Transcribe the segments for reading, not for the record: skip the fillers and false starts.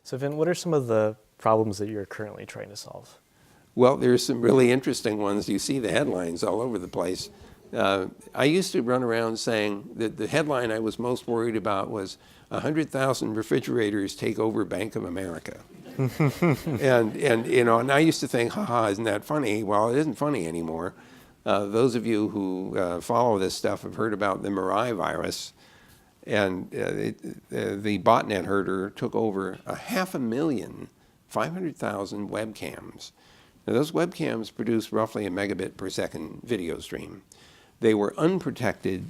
So Vint, what are some of the problems that you're currently trying to solve? Well, there's some really interesting ones. You see the headlines all over the place. I used to run around saying that the headline I was most worried about was 100,000 refrigerators take over Bank of America. and I used to think, haha, isn't that funny? Well, it isn't funny anymore. Those of you who follow this stuff have heard about the Mirai virus. And the botnet herder took over 500,000 webcams. Now, those webcams produce roughly a megabit per second video stream. They were unprotected.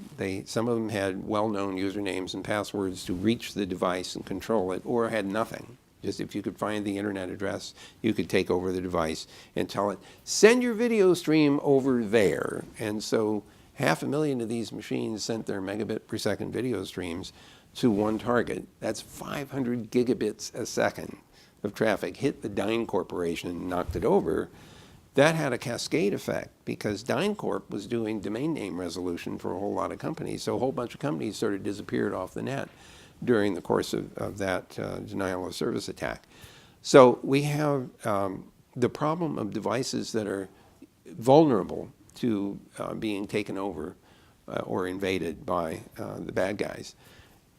Some of them had well-known usernames and passwords to reach the device and control it, or had nothing. Just if you could find the internet address, you could take over the device and tell it, send your video stream over there. And so 500,000 of these machines sent their megabit per second video streams to one target. That's 500 gigabits a second of traffic hit the Dyn Corporation and knocked it over. That had a cascade effect because DynCorp was doing domain name resolution for a whole lot of companies. So a whole bunch of companies sort of disappeared off the net during the course of that denial of service attack. So we have the problem of devices that are vulnerable to being taken over or invaded by the bad guys.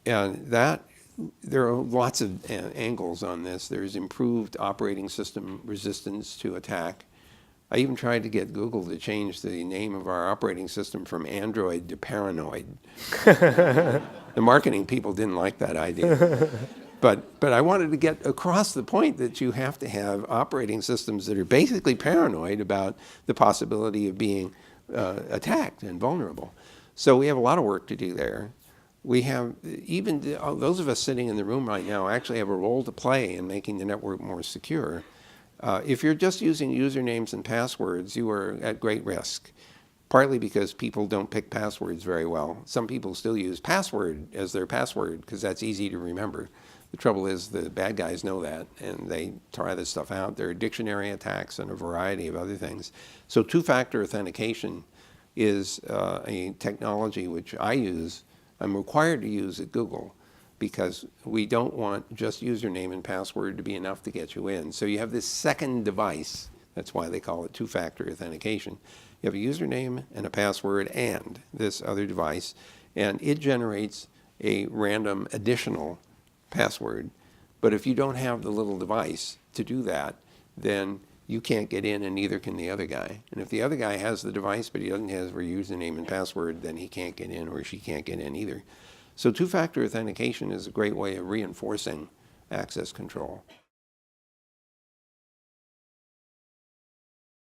And there are lots of angles on this. There's improved operating system resistance to attack. I even tried to get Google to change the name of our operating system from Android to Paranoid. The marketing people didn't like that idea. But I wanted to get across the point that you have to have operating systems that are basically paranoid about the possibility of being attacked and vulnerable. So we have a lot of work to do there. We have, even those of us sitting in the room right now actually have a role to play in making the network more secure. If you're just using usernames and passwords, you are at great risk, partly because people don't pick passwords very well. Some people still use password as their password because that's easy to remember. The trouble is the bad guys know that, and they try this stuff out. There are dictionary attacks and a variety of other things. So two-factor authentication is a technology which I'm required to use at Google because we don't want just username and password to be enough to get you in. So you have this second device. That's why they call it two-factor authentication. You have a username and a password and this other device, and it generates a random additional password. But if you don't have the little device to do that, then you can't get in and neither can the other guy. And if the other guy has the device but he doesn't have a username and password, then he can't get in or she can't get in either. So two-factor authentication is a great way of reinforcing access control.